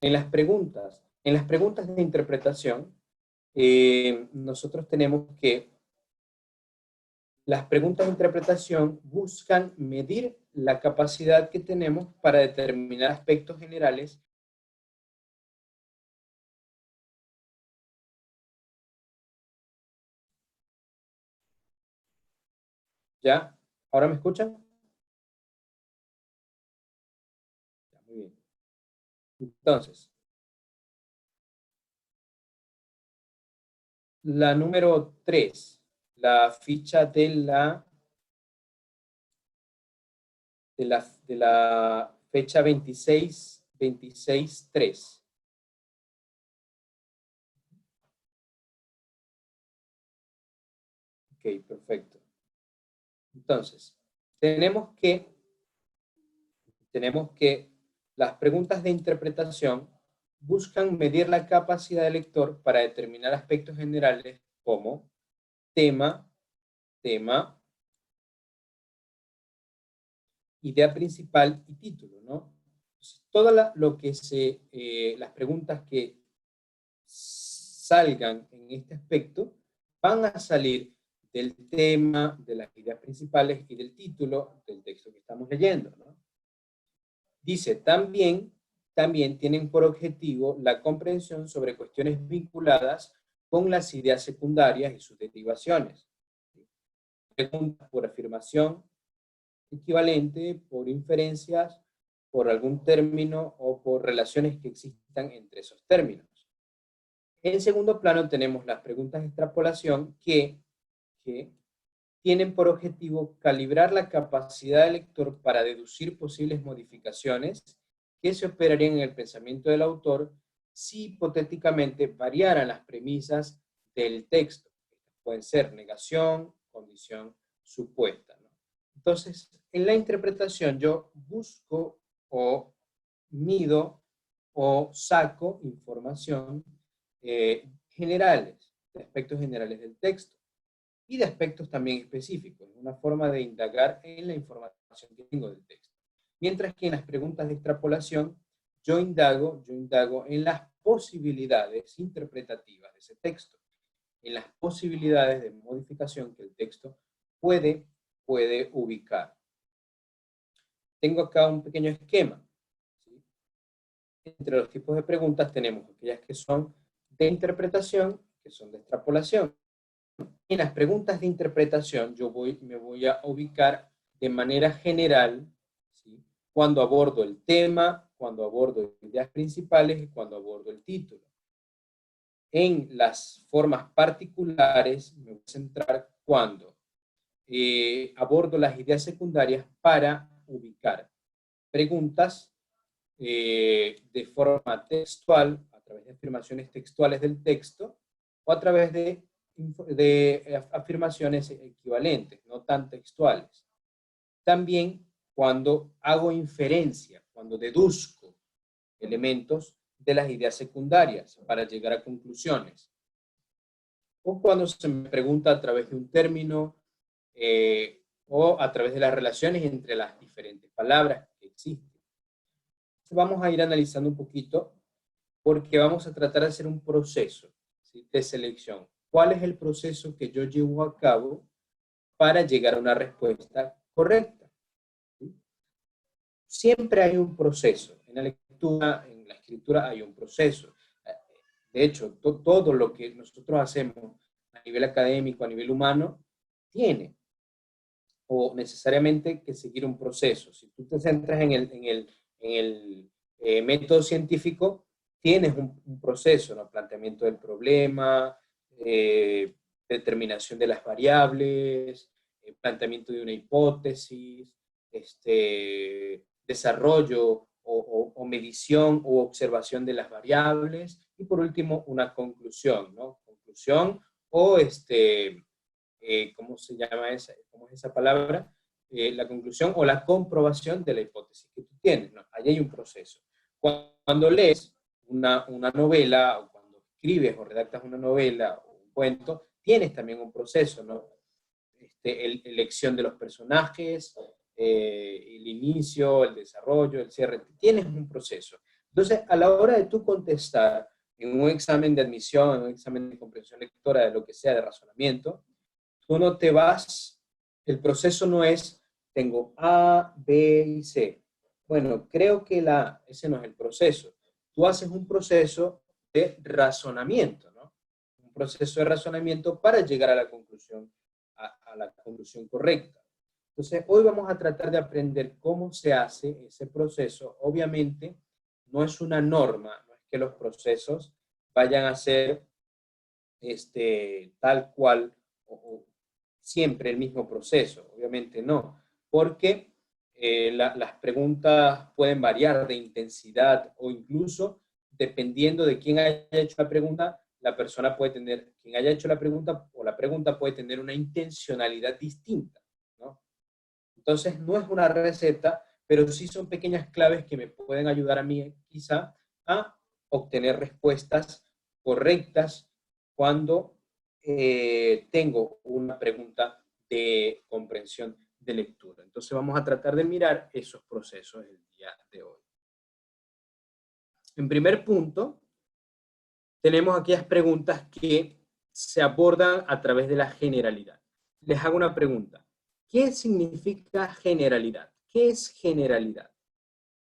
En las preguntas de interpretación, nosotros tenemos que, las preguntas de interpretación buscan medir la capacidad que tenemos para determinar aspectos generales. ¿Ya? ¿Ahora me escuchan? Muy bien. Entonces, la número 3, la ficha de la fecha 26.3. Ok, perfecto. Entonces, tenemos que las preguntas de interpretación buscan medir la capacidad del lector para determinar aspectos generales como tema, idea principal y título, ¿no? Las preguntas que salgan en este aspecto van a salir del tema, de las ideas principales y del título del texto que estamos leyendo, ¿no? Dice, también tienen por objetivo la comprensión sobre cuestiones vinculadas con las ideas secundarias y sus derivaciones. Preguntas por afirmación equivalente, por inferencias, por algún término o por relaciones que existan entre esos términos. En segundo plano tenemos las preguntas de extrapolación que tienen por objetivo calibrar la capacidad del lector para deducir posibles modificaciones que se operarían en el pensamiento del autor si hipotéticamente variaran las premisas del texto. Pueden ser negación, condición, supuesta, ¿no? Entonces, en la interpretación yo busco o mido o saco información generales, de aspectos generales del texto y de aspectos también específicos, una forma de indagar en la información que tengo del texto. Mientras que en las preguntas de extrapolación, yo indago en las posibilidades interpretativas de ese texto, en las posibilidades de modificación que el texto puede ubicar. Tengo acá un pequeño esquema, ¿sí? Entre los tipos de preguntas tenemos aquellas que son de interpretación, que son de extrapolación. En las preguntas de interpretación me voy a ubicar de manera general, ¿sí? Cuando abordo el tema, cuando abordo ideas principales y cuando abordo el título. En las formas particulares me voy a centrar cuando abordo las ideas secundarias para ubicar preguntas de forma textual, a través de afirmaciones textuales del texto, o a través de afirmaciones equivalentes, no tan textuales. También cuando hago inferencia, cuando deduzco elementos de las ideas secundarias para llegar a conclusiones. O cuando se me pregunta a través de un término o a través de las relaciones entre las diferentes palabras que existen. Vamos a ir analizando un poquito porque vamos a tratar de hacer un proceso, ¿sí?, de selección. ¿Cuál es el proceso que yo llevo a cabo para llegar a una respuesta correcta? ¿Sí? Siempre hay un proceso. En la lectura, en la escritura hay un proceso. De hecho, todo lo que nosotros hacemos a nivel académico, a nivel humano, tiene o necesariamente que seguir un proceso. Si tú te centras en el método científico, tienes un proceso, ¿no? Planteamiento del problema, determinación de las variables, planteamiento de una hipótesis, desarrollo o medición o observación de las variables, y por último una conclusión, ¿no? Conclusión o ¿cómo se llama esa? ¿Cómo es esa palabra? La conclusión o la comprobación de la hipótesis que tú tienes, ¿no? Ahí hay un proceso. Cuando lees una novela, o cuando escribes o redactas una novela o un cuento, tienes también un proceso, ¿no? Elección de los personajes, el inicio, el desarrollo, el cierre, tienes un proceso. Entonces, a la hora de tú contestar en un examen de admisión, en un examen de comprensión lectora, de lo que sea, de razonamiento, tú no te vas, el proceso no es, tengo A, B y C. Bueno, creo que ese no es el proceso. Tú haces un proceso de razonamiento, ¿no? Un proceso de razonamiento para llegar a la conclusión, a la conclusión correcta. Entonces, hoy vamos a tratar de aprender cómo se hace ese proceso. Obviamente, no es una norma, no es que los procesos vayan a ser tal cual o siempre el mismo proceso, obviamente no, porque las preguntas pueden variar de intensidad o incluso dependiendo de quién haya hecho la pregunta, la persona puede tener, quien haya hecho la pregunta o la pregunta puede tener una intencionalidad distinta, ¿no? Entonces no es una receta, pero sí son pequeñas claves que me pueden ayudar a mí quizá a obtener respuestas correctas cuando tengo una pregunta de comprensión de lectura. Entonces vamos a tratar de mirar esos procesos el día de hoy. En primer punto, tenemos aquellas preguntas que se abordan a través de la generalidad. Les hago una pregunta. ¿Qué significa generalidad? ¿Qué es generalidad?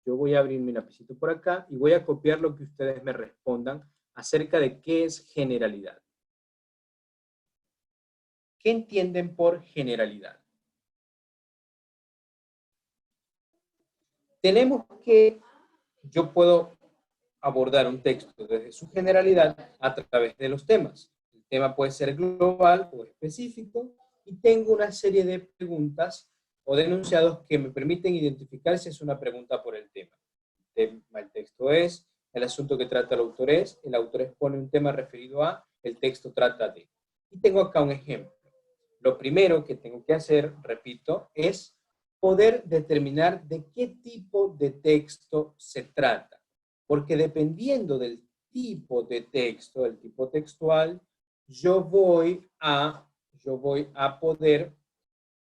Yo voy a abrir mi lapicito por acá y voy a copiar lo que ustedes me respondan acerca de qué es generalidad. ¿Qué entienden por generalidad? Tenemos que, yo puedo abordar un texto desde su generalidad a través de los temas. El tema puede ser global o específico y tengo una serie de preguntas o de enunciados que me permiten identificar si es una pregunta por el tema. El texto es, el asunto que trata el autor expone un tema referido a, el texto trata de. Y tengo acá un ejemplo. Lo primero que tengo que hacer, repito, es poder determinar de qué tipo de texto se trata. Porque dependiendo del tipo de texto, el tipo textual, yo voy a poder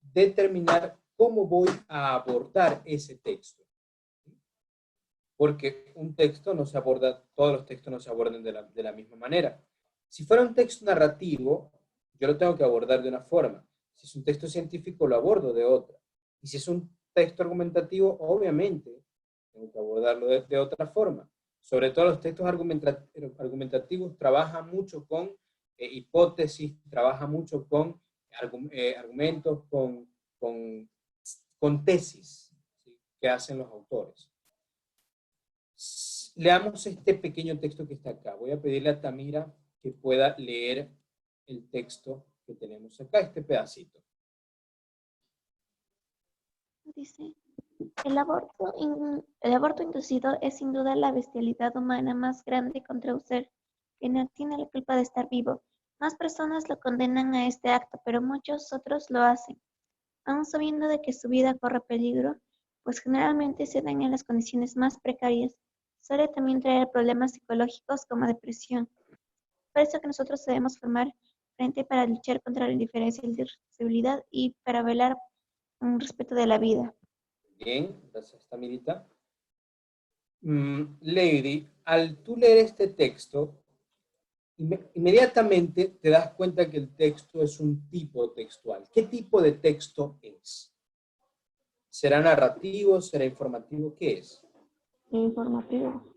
determinar cómo voy a abordar ese texto. Porque un texto no se aborda, todos los textos no se abordan de la misma manera. Si fuera un texto narrativo, yo lo tengo que abordar de una forma. Si es un texto científico, lo abordo de otra. Y si es un texto argumentativo, obviamente, tengo que abordarlo de otra forma. Sobre todo los textos argumentativos trabajan mucho con hipótesis, trabajan mucho con argumentos, con tesis, ¿sí?, que hacen los autores. Leamos este pequeño texto que está acá. Voy a pedirle a Tamira que pueda leer el texto que tenemos acá, este pedacito. Dice, el aborto inducido es sin duda la bestialidad humana más grande contra un ser que no tiene la culpa de estar vivo. Más personas lo condenan a este acto, pero muchos otros lo hacen, aun sabiendo de que su vida corre peligro, pues generalmente se dan en las condiciones más precarias. Suele también traer problemas psicológicos como depresión. Por eso que nosotros debemos formar frente para luchar contra la indiferencia y la irresponsabilidad y para velar un respeto de la vida. Bien, gracias Tamirita. Lady, al tú leer este texto, inmediatamente te das cuenta que el texto es un tipo textual. ¿Qué tipo de texto es? ¿Será narrativo? ¿Será informativo? ¿Qué es? Informativo.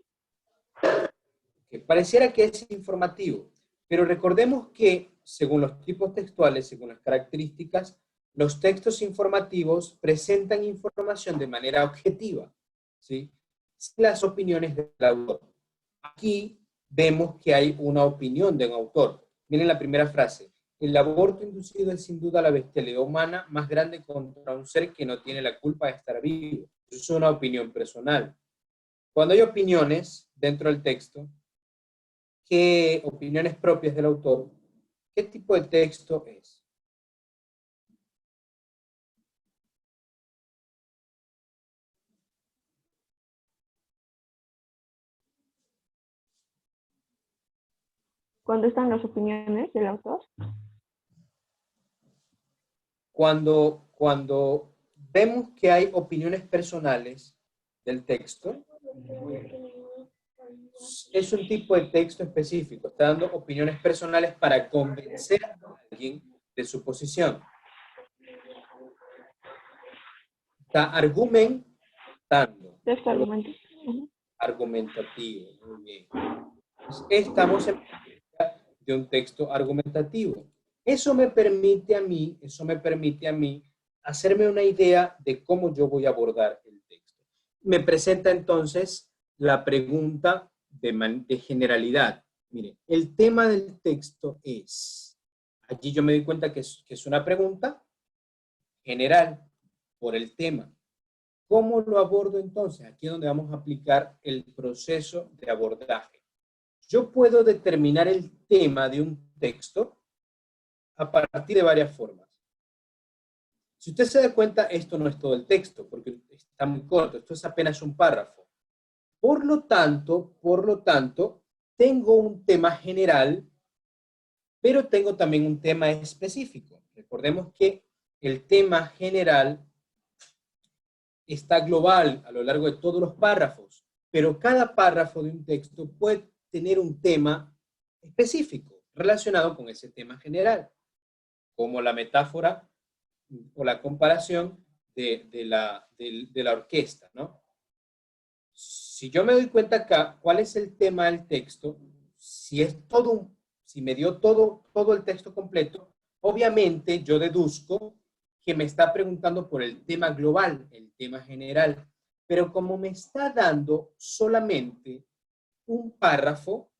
Que pareciera que es informativo, pero recordemos que según los tipos textuales, según las características, los textos informativos presentan información de manera objetiva, ¿sí?, las opiniones del autor. Aquí vemos que hay una opinión de un autor. Miren la primera frase. El aborto inducido es sin duda la bestialidad humana más grande contra un ser que no tiene la culpa de estar vivo. Eso es una opinión personal. Cuando hay opiniones dentro del texto, ¿qué opiniones propias del autor? ¿Qué tipo de texto es? ¿Cuándo están las opiniones del autor? Cuando vemos que hay opiniones personales del texto, es un tipo de texto específico, está dando opiniones personales para convencer a alguien de su posición. Está argumentando. Texto argumento. Argumentativo, muy bien. Entonces, estamos en de un texto argumentativo. Eso me permite a mí hacerme una idea de cómo yo voy a abordar el texto. Me presenta entonces la pregunta de generalidad. Mire, el tema del texto es, allí yo me di cuenta que es una pregunta general por el tema. ¿Cómo lo abordo entonces? Aquí es donde vamos a aplicar el proceso de abordaje. Yo puedo determinar el tema de un texto a partir de varias formas. Si usted se da cuenta, esto no es todo el texto, porque está muy corto, esto es apenas un párrafo. Por lo tanto, tengo un tema general, pero tengo también un tema específico. Recordemos que el tema general está global a lo largo de todos los párrafos, pero cada párrafo de un texto puede tener un tema específico relacionado con ese tema general, como la metáfora o la comparación de la orquesta, ¿no? Si yo me doy cuenta acá cuál es el tema del texto, si me dio todo el texto completo, obviamente yo deduzco que me está preguntando por el tema global, el tema general, pero como me está dando solamente un párrafo,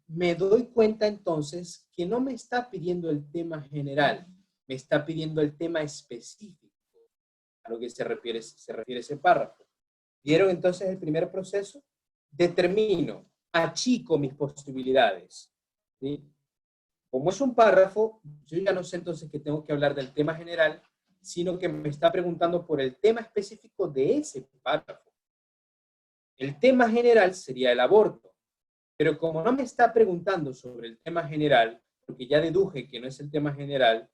me doy cuenta entonces que no me está pidiendo el tema general, me está pidiendo el tema específico a lo que se refiere ese párrafo. ¿Vieron entonces el primer proceso? Determino, achico mis posibilidades, ¿sí? Como es un párrafo, yo ya no sé entonces que tengo que hablar del tema general, sino que me está preguntando por el tema específico de ese párrafo. El tema general sería el aborto, pero como no me está preguntando sobre el tema general, porque ya deduje que no es el tema general,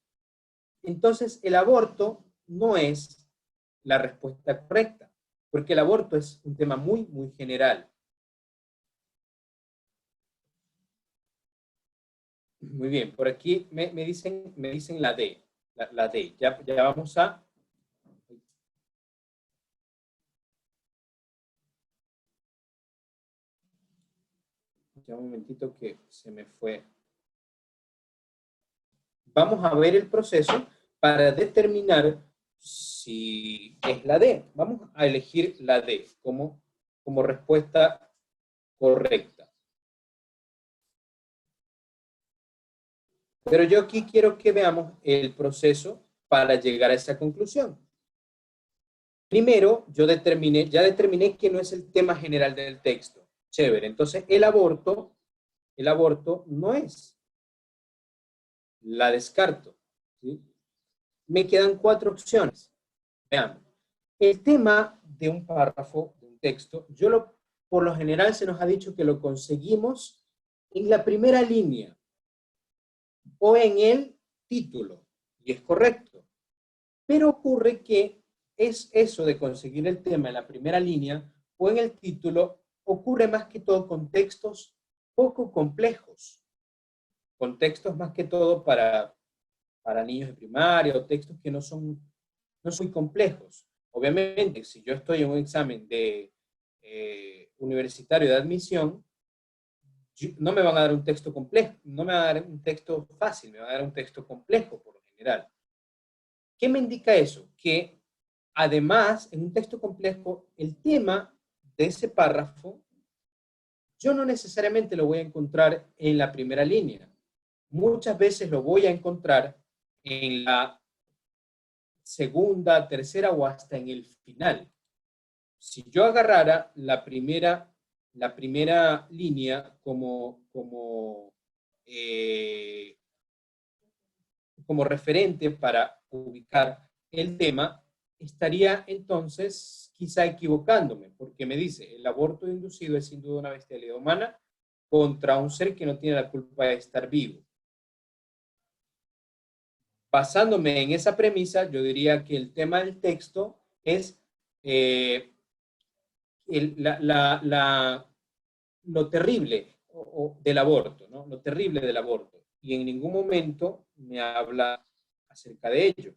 entonces el aborto no es la respuesta correcta, porque el aborto es un tema muy, muy general. Muy bien, por aquí me dicen la D. La D. Ya vamos a... Ya un momentito que se me fue. Vamos a ver el proceso para determinar si es la D. Vamos a elegir la D como respuesta correcta. Pero yo aquí quiero que veamos el proceso para llegar a esa conclusión. Primero, ya determiné que no es el tema general del texto. Chévere. Entonces, el aborto no es. La descarto, ¿sí? Me quedan 4 opciones. Veamos. El tema de un párrafo, de un texto, por lo general se nos ha dicho que lo conseguimos en la primera línea o en el título, y es correcto. Pero ocurre que es eso de conseguir el tema en la primera línea o en el título, ocurre más que todo con textos poco complejos, con textos más que todo para niños de primaria o textos que no son muy complejos. Obviamente, si yo estoy en un examen de universitario de admisión, no me van a dar un texto complejo, no me van a dar un texto fácil, me van a dar un texto complejo por lo general. ¿Qué me indica eso? Que además, en un texto complejo, el tema de ese párrafo, yo no necesariamente lo voy a encontrar en la primera línea. Muchas veces lo voy a encontrar en la segunda, tercera o hasta en el final. Si yo agarrara la primera línea como referente para ubicar el tema, estaría entonces quizá equivocándome, porque me dice, el aborto inducido es sin duda una bestialidad humana contra un ser que no tiene la culpa de estar vivo. Basándome en esa premisa, yo diría que el tema del texto es la lo terrible del aborto, ¿no? Lo terrible del aborto. Y en ningún momento me habla acerca de ello.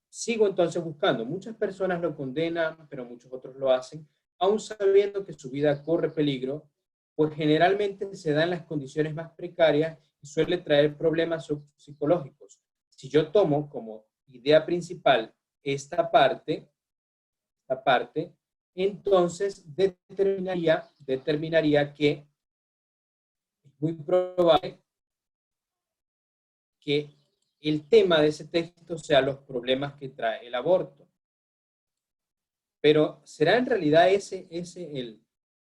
Sigo entonces buscando. Muchas personas lo condenan, pero muchos otros lo hacen, aún sabiendo que su vida corre peligro, pues generalmente se da en las condiciones más precarias y suele traer problemas psicológicos. Si yo tomo como idea principal esta parte, entonces determinaría que es muy probable que el tema de ese texto sea los problemas que trae el aborto. Pero ¿será en realidad ese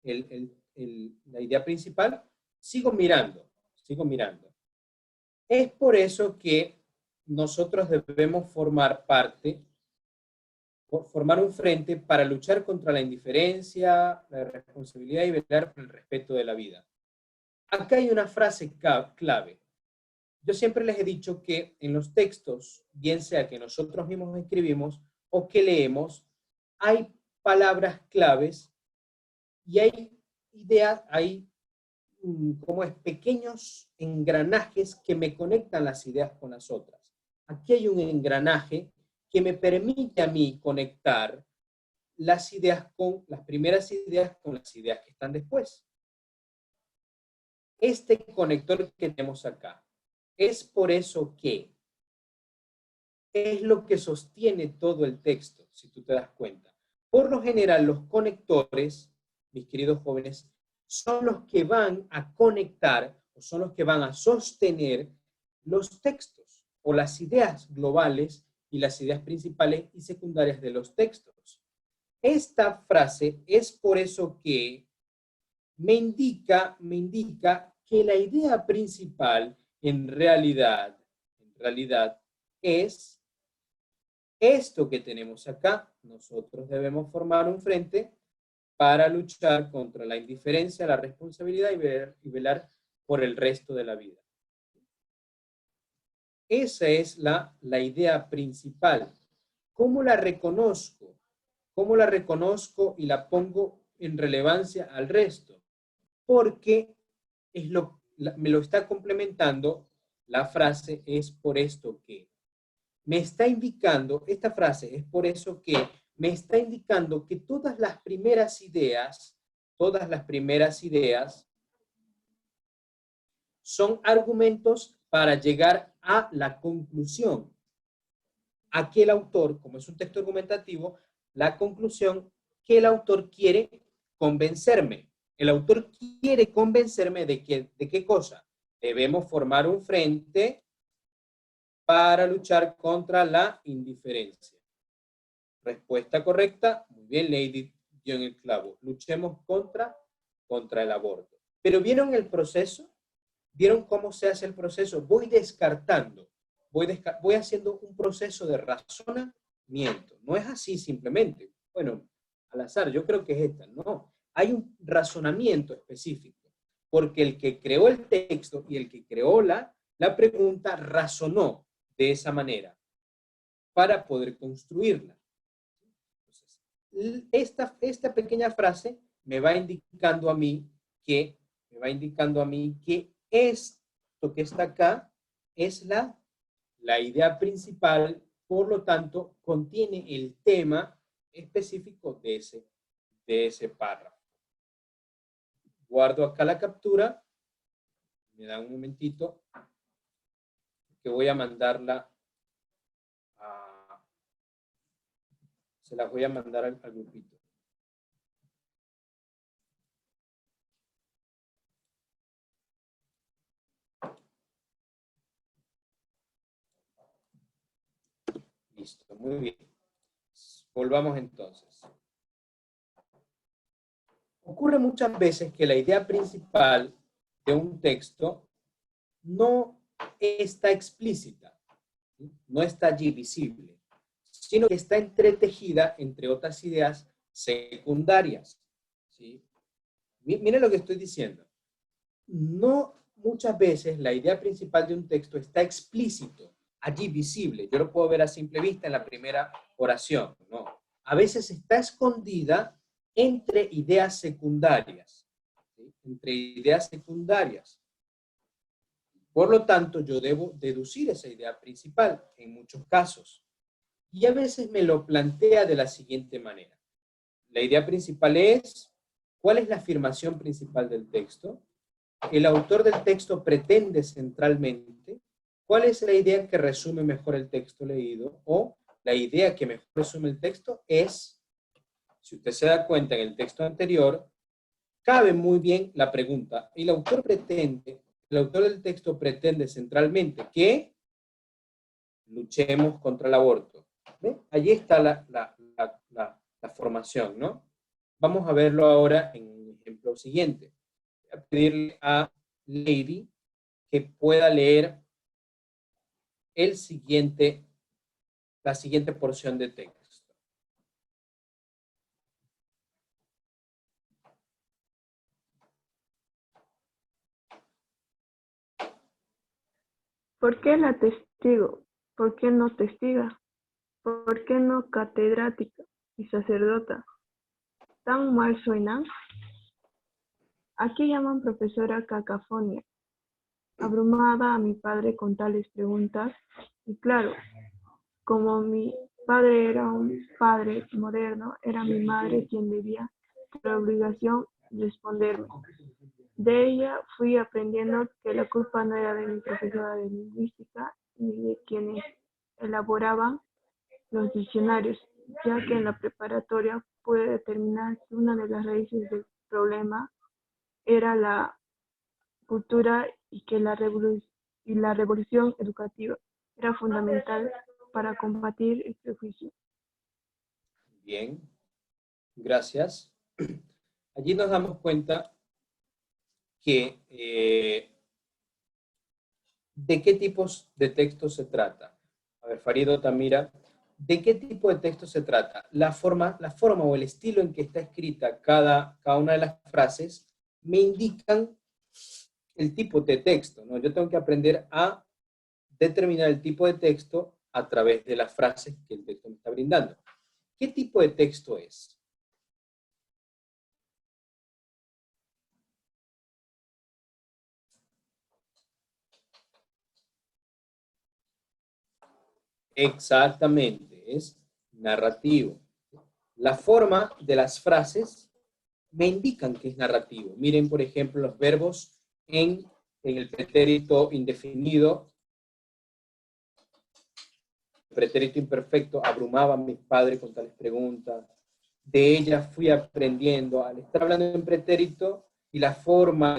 la idea principal? Sigo mirando. Es por eso que nosotros debemos formar un frente para luchar contra la indiferencia, la responsabilidad y velar por el respeto de la vida. Acá hay una frase clave. Yo siempre les he dicho que en los textos, bien sea que nosotros mismos escribimos o que leemos, hay palabras claves y hay ideas, hay como es pequeños engranajes que me conectan las ideas con las otras. Aquí hay un engranaje que me permite a mí conectar las primeras ideas con las ideas que están después. Este conector que tenemos acá es por eso que es lo que sostiene todo el texto, si tú te das cuenta. Por lo general, los conectores, mis queridos jóvenes, son los que van a conectar o son los que van a sostener los textos o las ideas globales y las ideas principales y secundarias de los textos. Esta frase es por eso que me indica que la idea principal en realidad es esto que tenemos acá. Nosotros debemos formar un frente para luchar contra la indiferencia, la responsabilidad y velar por el resto de la vida. Esa es la idea principal. ¿Cómo la reconozco? ¿Cómo la reconozco y la pongo en relevancia al resto? Porque me lo está complementando la frase es por esto que. Me está indicando, esta frase es por eso que, me está indicando que todas las primeras ideas son argumentos para llegar a la conclusión. Aquí el autor, como es un texto argumentativo, la conclusión que el autor quiere convencerme. El autor quiere convencerme de qué cosa. Debemos formar un frente para luchar contra la indiferencia. Respuesta correcta. Muy bien, Lady dio en el clavo. Luchemos contra el aborto. Pero ¿vieron el proceso? ¿Vieron cómo se hace el proceso? Voy descartando. Voy haciendo un proceso de razonamiento. No es así simplemente. Bueno, al azar, yo creo que es esta. No, hay un razonamiento específico. Porque el que creó el texto y el que creó la pregunta razonó de esa manera para poder construirla. Entonces, esta pequeña frase me va indicando a mí que esto que está acá es la idea principal, por lo tanto, contiene el tema específico de ese párrafo. Guardo acá la captura, me da un momentito, que voy a mandarla se las voy a mandar al grupito. Listo, muy bien. Volvamos entonces. Ocurre muchas veces que la idea principal de un texto no está explícita, no está allí visible, sino que está entretejida entre otras ideas secundarias. ¿Sí? Miren lo que estoy diciendo. No muchas veces la idea principal de un texto está explícito, allí visible. Yo lo puedo ver a simple vista en la primera oración. No. A veces está escondida entre ideas secundarias. ¿Sí? entre ideas secundarias. Por lo tanto, yo debo deducir esa idea principal en muchos casos. Y a veces me lo plantea de la siguiente manera. La idea principal es, ¿cuál es la afirmación principal del texto? El autor del texto pretende centralmente, ¿cuál es la idea que resume mejor el texto leído? O la idea que mejor resume el texto es, si usted se da cuenta en el texto anterior, cabe muy bien la pregunta. El autor del texto pretende centralmente que luchemos contra el aborto. ¿Ve? Allí está la formación, ¿no? Vamos a verlo ahora en un ejemplo siguiente. Voy a pedirle a Lady que pueda leer la siguiente porción de texto. ¿Por qué la testigo? ¿Por qué no testiga? ¿Por qué no catedrática y sacerdota? ¿Tan mal suenan? Aquí llaman profesora cacofonía, abrumada a mi padre con tales preguntas, y claro, como mi padre era un padre moderno, era mi madre quien debía, por obligación, responderme. De ella fui aprendiendo que la culpa no era de mi profesora de lingüística ni de quienes elaboraban los diccionarios, ya que en la preparatoria pude determinar que una de las raíces del problema era la cultura y que la revolución educativa era fundamental para combatir el prejuicio. Bien, gracias. Allí nos damos cuenta que ¿de qué tipos de textos se trata? A ver, Farido Tamira, ¿de qué tipo de texto se trata? La forma o el estilo en que está escrita cada una de las frases me indican el tipo de texto, ¿no? Yo tengo que aprender a determinar el tipo de texto a través de las frases que el texto me está brindando. ¿Qué tipo de texto es? Exactamente, es narrativo. La forma de las frases me indican que es narrativo. Miren, por ejemplo, los verbos en el pretérito indefinido. El pretérito imperfecto, abrumaba a mi padre con tales preguntas. De ella fui aprendiendo. Al estar hablando en pretérito y la forma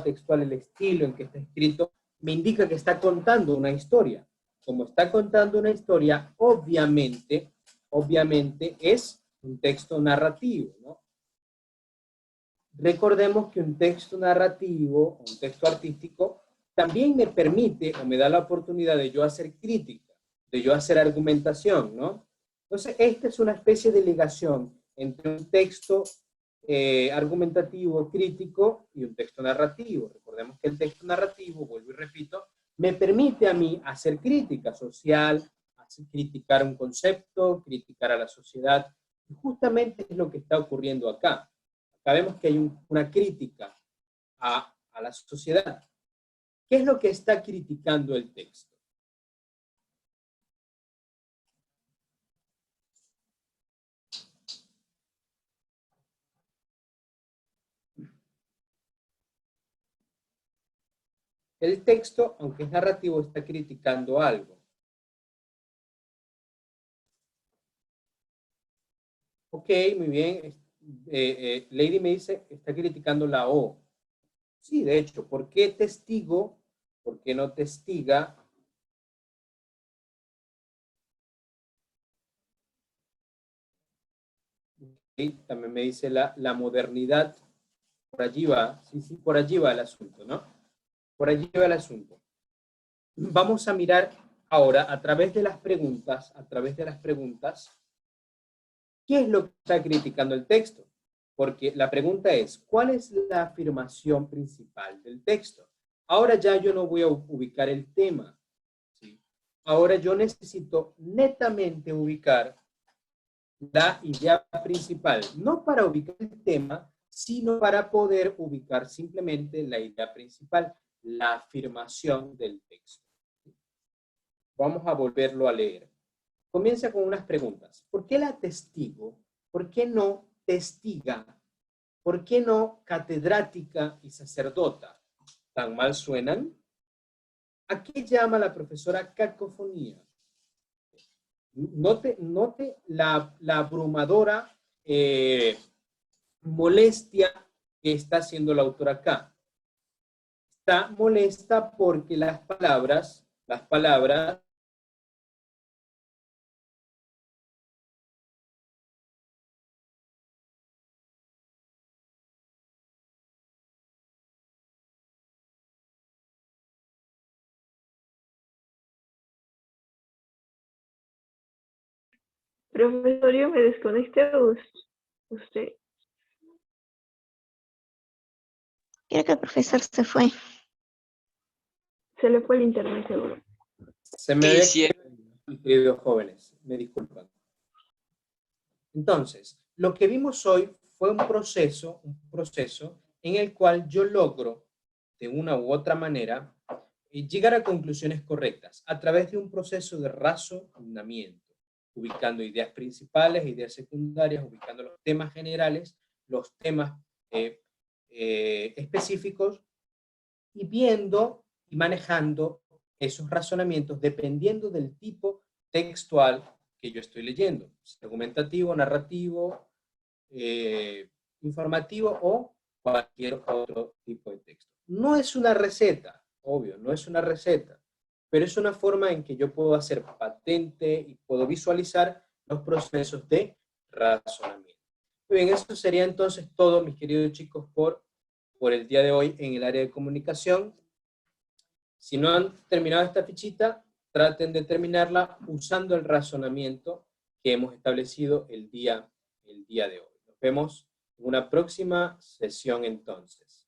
textual, el estilo en que está escrito, me indica que está contando una historia. Como está contando una historia, obviamente es un texto narrativo, ¿no? Recordemos que un texto narrativo, un texto artístico, también me permite o me da la oportunidad de yo hacer crítica, de yo hacer argumentación, ¿no? Entonces, esta es una especie de ligación entre un texto argumentativo, crítico, y un texto narrativo. Recordemos que el texto narrativo, vuelvo y repito, me permite a mí hacer crítica social, criticar un concepto, criticar a la sociedad. Y justamente es lo que está ocurriendo acá. Acá vemos que hay una crítica a la sociedad. ¿Qué es lo que está criticando el texto? El texto, aunque es narrativo, está criticando algo. Ok, muy bien. Lady me dice, está criticando la O. Sí, de hecho, ¿por qué testigo? ¿Por qué no testiga? Okay, también me dice la modernidad. Por allí va, sí, por allí va el asunto, ¿no? Por allí va el asunto. Vamos a mirar ahora a través de las preguntas, ¿qué es lo que está criticando el texto? Porque la pregunta es, ¿cuál es la afirmación principal del texto? Ahora ya yo no voy a ubicar el tema, ¿sí? Ahora yo necesito netamente ubicar la idea principal, no para ubicar el tema, sino para poder ubicar simplemente la idea principal, la afirmación del texto. Vamos a volverlo a leer. Comienza con unas preguntas. ¿Por qué la testigo? ¿Por qué no testiga? ¿Por qué no catedrática y sacerdota? ¿Tan mal suenan? ¿A qué llama la profesora cacofonía? Note la abrumadora molestia que está haciendo la autora acá. Está molesta porque las palabras Profesor, yo me desconecté usted. Creo que el profesor se fue. Se le fue el internet seguro. se me ve que, queridos jóvenes, me disculpan. Entonces, lo que vimos hoy fue un proceso en el cual yo logro, de una u otra manera, llegar a conclusiones correctas a través de un proceso de razonamiento, ubicando ideas principales, ideas secundarias, ubicando los temas generales, los temas específicos, y viendo y manejando esos razonamientos dependiendo del tipo textual que yo estoy leyendo, argumentativo, narrativo, informativo o cualquier otro tipo de texto. No es una receta, obvio, no es una receta, pero es una forma en que yo puedo hacer patente y puedo visualizar los procesos de razonamiento. Muy bien, eso sería entonces todo, mis queridos chicos, por el día de hoy en el área de comunicación. Si no han terminado esta fichita, traten de terminarla usando el razonamiento que hemos establecido el día de hoy. Nos vemos en una próxima sesión entonces.